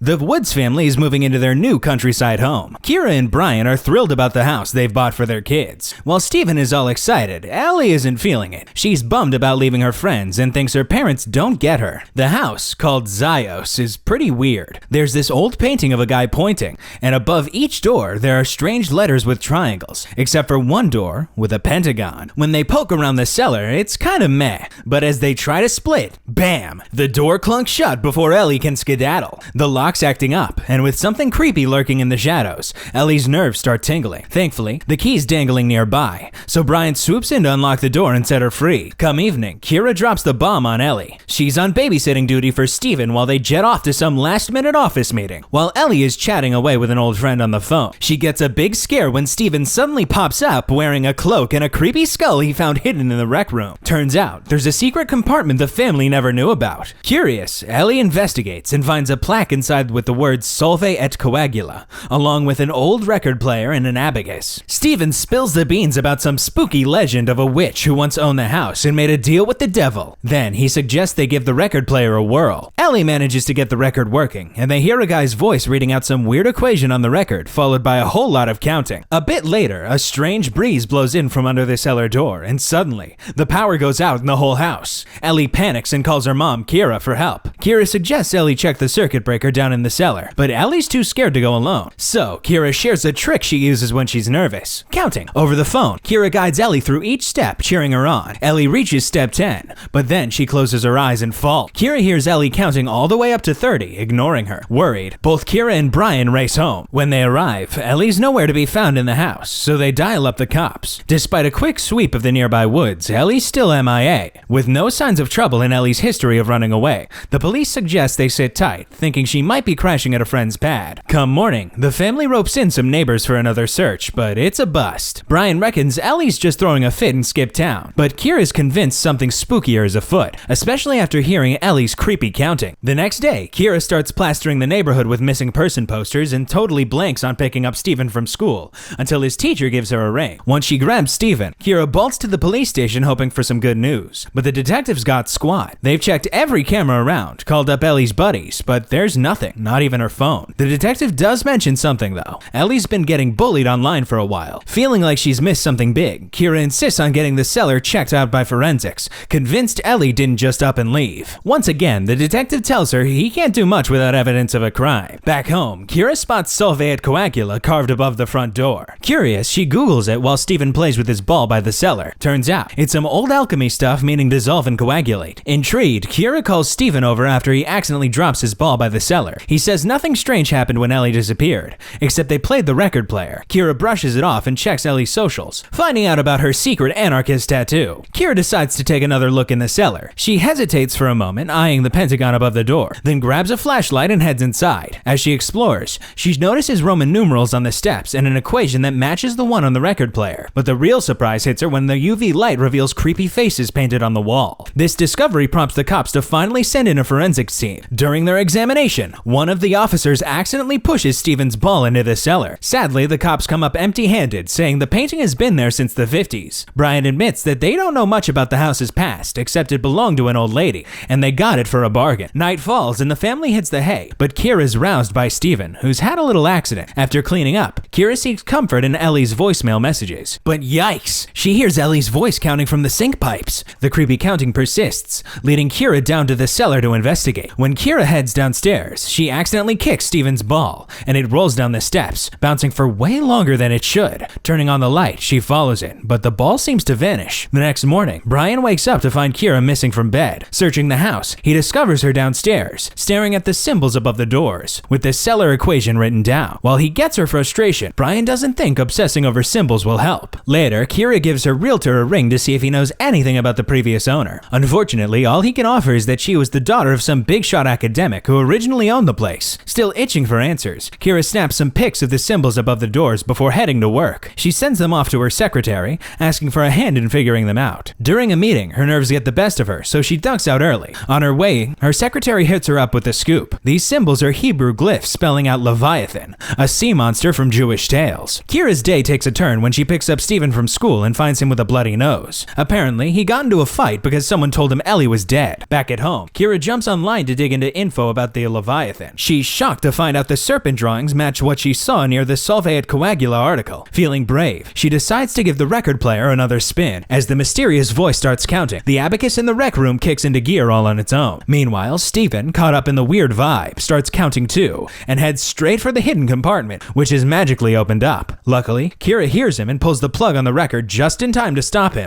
The Woods family is moving into their new countryside home. Keira and Brian are thrilled about the house they've bought for their kids. While Steven is all excited, Ellie isn't feeling it. She's bummed about leaving her friends and thinks her parents don't get her. The house, called Zios, is pretty weird. There's this old painting of a guy pointing, and above each door there are strange letters with triangles, except for one door with a pentagon. When they poke around the cellar, it's kinda meh, but as they try to split, bam! The door clunks shut before Ellie can skedaddle. The lock's acting up, and with something creepy lurking in the shadows, Ellie's nerves start tingling. Thankfully, the key's dangling nearby, so Brian swoops in to unlock the door and set her free. Come evening, Keira drops the bomb on Ellie. She's on babysitting duty for Steven while they jet off to some last-minute office meeting. While Ellie is chatting away with an old friend on the phone, she gets a big scare when Steven suddenly pops up wearing a cloak and a creepy skull he found hidden in the rec room. Turns out, there's a secret compartment the family never knew about. Curious, Ellie investigates and finds a plaque inside with the words Solve et Coagula, along with an old record player and an abacus. Steven spills the beans about some spooky legend of a witch who once owned the house and made a deal with the devil. Then he suggests they give the record player a whirl. Ellie manages to get the record working, and they hear a guy's voice reading out some weird equation on the record, followed by a whole lot of counting. A bit later, a strange breeze blows in from under the cellar door, and suddenly, the power goes out in the whole house. Ellie panics and calls her mom, Keira, for help. Keira suggests Ellie check the circuit breaker down in the cellar, but Ellie's too scared to go alone. So, Keira shares a trick she uses when she's nervous: counting. Over the phone, Keira guides Ellie through each step, cheering her on. Ellie reaches step 10, but then she closes her eyes and falls. Keira hears Ellie counting all the way up to 30, ignoring her. Worried, both Keira and Brian race home. When they arrive, Ellie's nowhere to be found in the house, so they dial up the cops. Despite a quick sweep of the nearby woods, Ellie's still MIA. With no signs of trouble in Ellie's history of running away, the police suggest they sit tight, thinking she might be crashing at a friend's pad. Come morning, the family ropes in some neighbors for another search, but it's a bust. Brian reckons Ellie's just throwing a fit and skipped town, but Keira's convinced something spookier is afoot, especially after hearing Ellie's creepy counting. The next day, Keira starts plastering the neighborhood with missing person posters and totally blanks on picking up Steven from school, until his teacher gives her a ring. Once she grabs Steven, Keira bolts to the police station hoping for some good news, but the detectives got squat. They've checked every camera around, called up Ellie's buddies, but there's nothing, not even her phone. The detective does mention something though. Ellie's been getting bullied online for a while. Feeling like she's missed something big, Keira insists on getting the cellar checked out by forensics, convinced Ellie didn't just up and leave. Once again, the detective tells her he can't do much without evidence of a crime. Back home, Keira spots Solve et Coagula carved above the front door. Curious, she Googles it while Steven plays with his ball by the cellar. Turns out, it's some old alchemy stuff meaning dissolve and coagulate. Intrigued, Keira calls Steven over after he accidentally drops his ball by the cellar. He says nothing strange happened when Ellie disappeared, except they played the record player. Keira brushes it off and checks Ellie's socials, finding out about her secret anarchist tattoo. Keira decides to take another look in the cellar. She hesitates for a moment, eyeing the pentagon above the door, then grabs a flashlight and heads inside. As she explores, she notices Roman numerals on the steps and an equation that matches the one on the record player. But the real surprise hits her when the UV light reveals creepy faces painted on the wall. This discovery prompts the cops to finally send in a forensics team. During their examination, one of the officers accidentally pushes Steven's ball into the cellar. Sadly, the cops come up empty-handed, saying the painting has been there since the 50s. Brian admits that they don't know much about the house's past, except it belonged to an old lady, and they got it for a bargain. Night falls and the family hits the hay, but Keira's roused by Steven, who's had a little accident. After cleaning up, Keira seeks comfort in Ellie's voicemail messages. But yikes! She hears Ellie's voice counting from the sink pipes. The creepy counting persists, leading Keira down to the cellar to investigate. When Keira heads downstairs, she accidentally kicks Steven's ball, and it rolls down the steps, bouncing for way longer than it should. Turning on the light, she follows it, but the ball seems to vanish. The next morning, Brian wakes up to find Keira missing from bed. Searching the house, he discovers her downstairs, staring at the symbols above the doors, with the cellar equation written down. While he gets her frustration, Brian doesn't think obsessing over symbols will help. Later, Keira gives her realtor a ring to see if he knows anything about the previous owner. Unfortunately, all he can offer is that she was the daughter of some big-shot academic who originally owned the place. Still itching for answers, Keira snaps some pics of the symbols above the doors before heading to work. She sends them off to her secretary, asking for a hand in figuring them out. During a meeting, her nerves get the best of her, so she ducks out early. On her way, her secretary hits her up with a scoop. These symbols are Hebrew glyphs spelling out Leviathan, a sea monster from Jewish tales. Keira's day takes a turn when she picks up Steven from school and finds him with a bloody nose. Apparently, he got into a fight because someone told him Ellie was dead. Back at home, Keira jumps online to dig into info about the Leviathan. Leviathan. She's shocked to find out the serpent drawings match what she saw near the Solvay Coagula article. Feeling brave, she decides to give the record player another spin. As the mysterious voice starts counting, the abacus in the rec room kicks into gear all on its own. Meanwhile, Stephen, caught up in the weird vibe, starts counting too, and heads straight for the hidden compartment, which is magically opened up. Luckily, Keira hears him and pulls the plug on the record just in time to stop him.